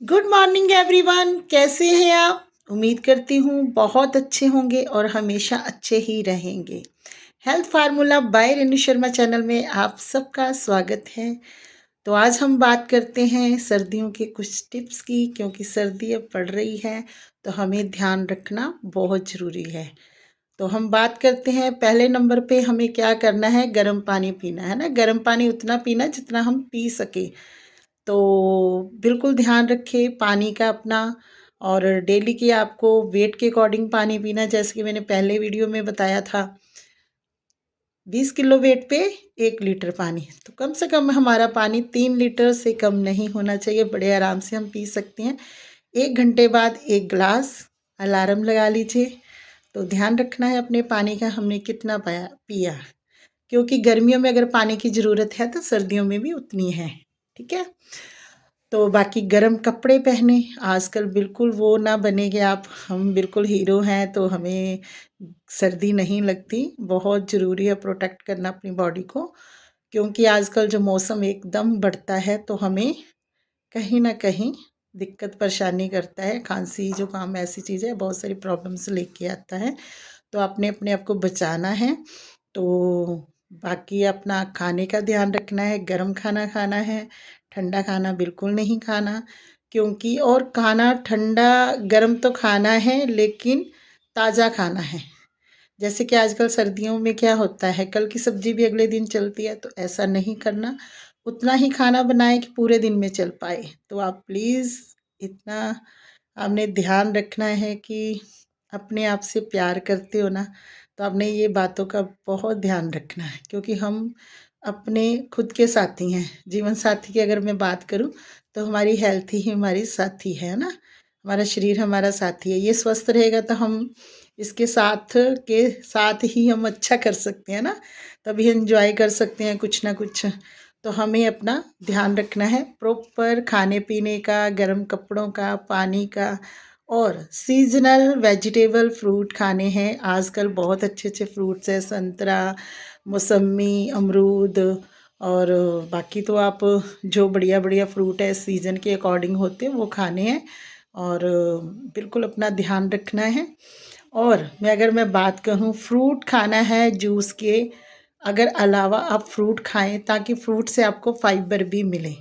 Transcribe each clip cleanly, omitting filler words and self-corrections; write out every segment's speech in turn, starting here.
Good morning everyone, कैसे हैं आप? उम्मीद करती हूँ बहुत अच्छे होंगे और हमेशा अच्छे ही रहेंगे। Health formula by Renu Sharma channel में आप सबका स्वागत है। तो आज हम बात करते हैं सर्दियों के कुछ टिप्स की, क्योंकि सर्दी अब पड़ रही है तो हमें ध्यान रखना बहुत ज़रूरी है। तो हम बात करते हैं, पहले नंबर पे हमें क्या करना है, गर्म पानी पीना है ना। गर्म पानी उतना पीना जितना हम पी सके। तो बिल्कुल ध्यान रखें पानी का अपना। और डेली की आपको वेट के अकॉर्डिंग पानी पीना है, जैसे कि मैंने पहले वीडियो में बताया था। 20 किलो वेट पे 1 लीटर पानी, तो कम से कम हमारा पानी 3 लीटर से कम नहीं होना चाहिए। बड़े आराम से हम पी सकते हैं। 1 घंटे बाद 1 गिलास अलार्म लगा लीजिए। तो ध्यान रखना है अपने पानी का, हमने कितना पिया, क्योंकि गर्मियों में अगर पानी की ज़रूरत है तो सर्दियों में भी उतनी है। ठीक है। तो बाकी गर्म कपड़े पहने, आजकल बिल्कुल वो ना बनेंगे आप, हम बिल्कुल हीरो हैं तो हमें सर्दी नहीं लगती। बहुत ज़रूरी है प्रोटेक्ट करना अपनी बॉडी को, क्योंकि आजकल जो मौसम एकदम बढ़ता है तो हमें कहीं ना कहीं दिक्कत परेशानी करता है। खांसी जुकाम ऐसी चीज़ें बहुत सारी प्रॉब्लम्स लेके आता है। तो आपने अपने आप को बचाना है। तो बाकी अपना खाने का ध्यान रखना है, गर्म खाना खाना है, ठंडा खाना बिल्कुल नहीं खाना। क्योंकि और खाना ठंडा गर्म तो खाना है, लेकिन ताज़ा खाना है। जैसे कि आजकल सर्दियों में क्या होता है, कल की सब्जी भी अगले दिन चलती है, तो ऐसा नहीं करना। उतना ही खाना बनाएं कि पूरे दिन में चल पाए। तो आप प्लीज़ इतना आपने ध्यान रखना है कि अपने आप से प्यार करते हो ना, तो आपने ये बातों का बहुत ध्यान रखना है। क्योंकि हम अपने खुद के साथी हैं। जीवन साथी की अगर मैं बात करूं, तो हमारी हेल्थ ही हमारी साथी है ना। हमारा शरीर हमारा साथी है, ये स्वस्थ रहेगा तो हम इसके साथ ही हम अच्छा कर सकते हैं ना। तभी एंजॉय कर सकते हैं कुछ ना कुछ। तो हमें अपना ध्यान रखना है प्रॉपर खाने पीने का, गर्म कपड़ों का, पानी का। और सीजनल वेजिटेबल फ्रूट खाने हैं। आजकल बहुत अच्छे अच्छे फ्रूट्स हैं, संतरा, मौसम्मी, अमरूद। और बाकी तो आप जो बढ़िया बढ़िया फ्रूट है सीज़न के अकॉर्डिंग होते हैं वो खाने हैं। और बिल्कुल अपना ध्यान रखना है। और मैं बात करूँ, फ्रूट खाना है जूस के अगर अलावा आप फ्रूट खाएं, ताकि फ्रूट से आपको फाइबर भी मिले।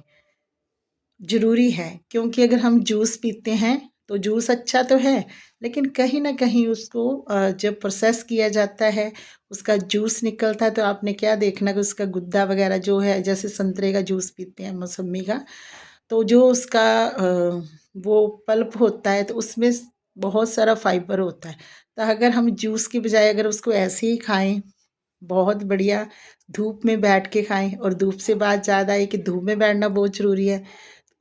ज़रूरी है, क्योंकि अगर हम जूस पीते हैं तो जूस अच्छा तो है, लेकिन कहीं ना कहीं उसको जब प्रोसेस किया जाता है, उसका जूस निकलता है, तो आपने क्या देखना कि उसका गुद्दा वगैरह जो है, जैसे संतरे का जूस पीते हैं, मौसम्मी का, तो जो उसका वो पल्प होता है, तो उसमें बहुत सारा फाइबर होता है। तो अगर हम जूस की बजाय अगर उसको ऐसे ही खाएं, बहुत बढ़िया, धूप में बैठ के खाएं। और धूप से बात ज़्यादा है कि धूप में बैठना बहुत ज़रूरी है,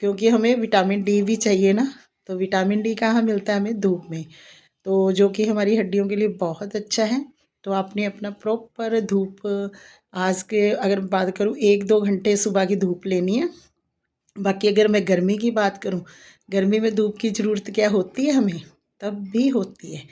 क्योंकि हमें विटामिन डी भी चाहिए ना। तो विटामिन डी कहाँ मिलता है हमें? धूप में। तो जो कि हमारी हड्डियों के लिए बहुत अच्छा है। तो आपने अपना प्रॉपर धूप, आज के अगर बात करूँ 1-2 घंटे सुबह की धूप लेनी है। बाकी अगर मैं गर्मी की बात करूं, गर्मी में धूप की ज़रूरत क्या होती है हमें? तब भी होती है,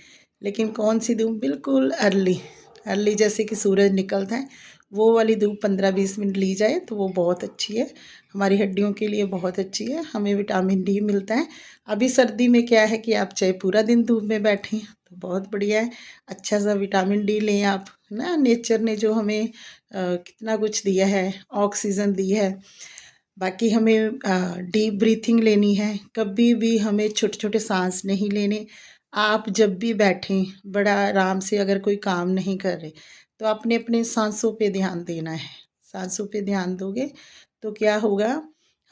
लेकिन कौन सी धूप? बिल्कुल अर्ली अर्ली, जैसे कि सूरज निकलता है, वो वाली धूप 15-20 मिनट ली जाए तो वो बहुत अच्छी है। हमारी हड्डियों के लिए बहुत अच्छी है, हमें विटामिन डी मिलता है। अभी सर्दी में क्या है कि आप चाहे पूरा दिन धूप में बैठें तो बहुत बढ़िया है। अच्छा सा विटामिन डी लें आप, ना। नेचर ने जो हमें कितना कुछ दिया है, ऑक्सीजन दी है। बाकी हमें डीप ब्रीथिंग लेनी है। कभी भी हमें छोटे छोटे सांस नहीं लेने। आप जब भी बैठें बड़ा आराम से, अगर कोई काम नहीं कर रहे, तो आपने अपने सांसों पे ध्यान देना है। सांसों पे ध्यान दोगे तो क्या होगा,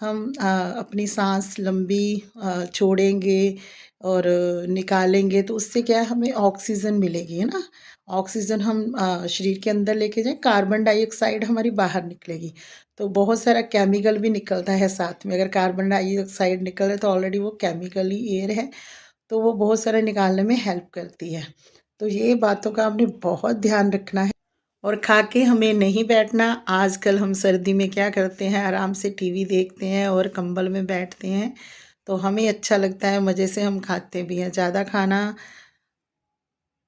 हम अपनी सांस लंबी छोड़ेंगे और निकालेंगे, तो उससे क्या है, हमें ऑक्सीजन मिलेगी, है ना। ऑक्सीजन हम शरीर के अंदर लेके जाएं, कार्बन डाइऑक्साइड हमारी बाहर निकलेगी। तो बहुत सारा केमिकल भी निकलता है साथ में। अगर कार्बन डाइऑक्साइड निकल रहा है तो ऑलरेडी वो केमिकल ही एयर है, तो वो बहुत सारा निकालने में हेल्प करती है। तो ये बातों का आपने बहुत ध्यान रखना है। और खा के हमें नहीं बैठना। आजकल हम सर्दी में क्या करते हैं, आराम से टीवी देखते हैं और कंबल में बैठते हैं। तो हमें अच्छा लगता है, मज़े से हम खाते भी हैं। ज़्यादा खाना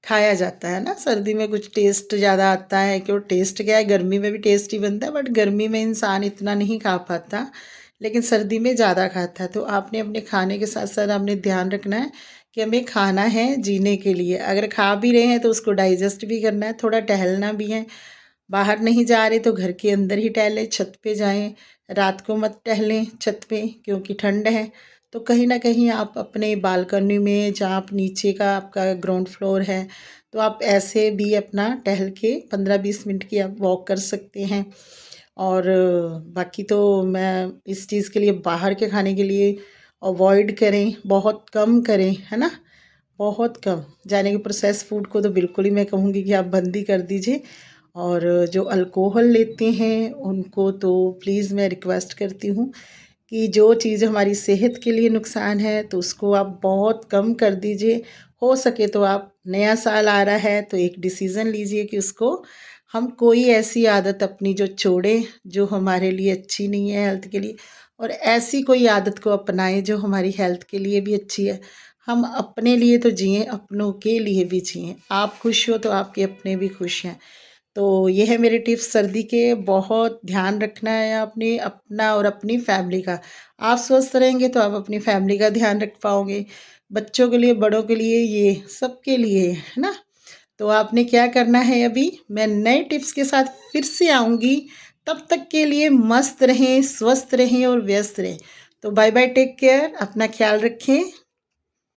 खाया जाता है ना, सर्दी में कुछ टेस्ट ज़्यादा आता है। क्यों टेस्ट क्या है, गर्मी में भी टेस्ट ही बनता है, बट गर्मी में इंसान इतना नहीं खा पाता। लेकिन सर्दी में ज़्यादा खाता है। तो आपने अपने खाने के साथ साथ आपने ध्यान रखना है कि हमें खाना है जीने के लिए। अगर खा भी रहे हैं तो उसको डाइजेस्ट भी करना है, थोड़ा टहलना भी है। बाहर नहीं जा रहे तो घर के अंदर ही टहलें, छत पे जाएं। रात को मत टहलें छत पे क्योंकि ठंड है। तो कहीं ना कहीं आप अपने बालकनी में, जहाँ आप नीचे का आपका ग्राउंड फ्लोर है, तो आप ऐसे भी अपना टहल के 15-20 मिनट की आप वॉक कर सकते हैं। और बाकी तो मैं इस चीज़ के लिए, बाहर के खाने के लिए अवॉइड करें, बहुत कम करें, है ना। बहुत कम जाने के, प्रोसेस फूड को तो बिल्कुल ही मैं कहूँगी कि आप बंद ही कर दीजिए। और जो अल्कोहल लेते हैं उनको तो प्लीज़ मैं रिक्वेस्ट करती हूँ कि जो चीज़ हमारी सेहत के लिए नुकसान है तो उसको आप बहुत कम कर दीजिए। हो सके तो आप, नया साल आ रहा है तो एक डिसीज़न लीजिए कि उसको हम कोई ऐसी आदत अपनी जो छोड़ें जो हमारे लिए अच्छी नहीं है हेल्थ के लिए, और ऐसी कोई आदत को अपनाएं जो हमारी हेल्थ के लिए भी अच्छी है। हम अपने लिए तो जिएं, अपनों के लिए भी जिएं। आप खुश हो तो आपके अपने भी खुश हैं। तो ये है मेरे टिप्स सर्दी के। बहुत ध्यान रखना है आपने अपना और अपनी फैमिली का। आप स्वस्थ रहेंगे तो आप अपनी फैमिली का ध्यान रख पाओगे। बच्चों के लिए, बड़ों के लिए, ये सबके लिए, है ना। तो आपने क्या करना है, अभी मैं नए टिप्स के साथ फिर से आऊँगी। तब तक के लिए मस्त रहें, स्वस्थ रहें और व्यस्त रहें। तो बाय बाय, टेक केयर, अपना ख्याल रखें।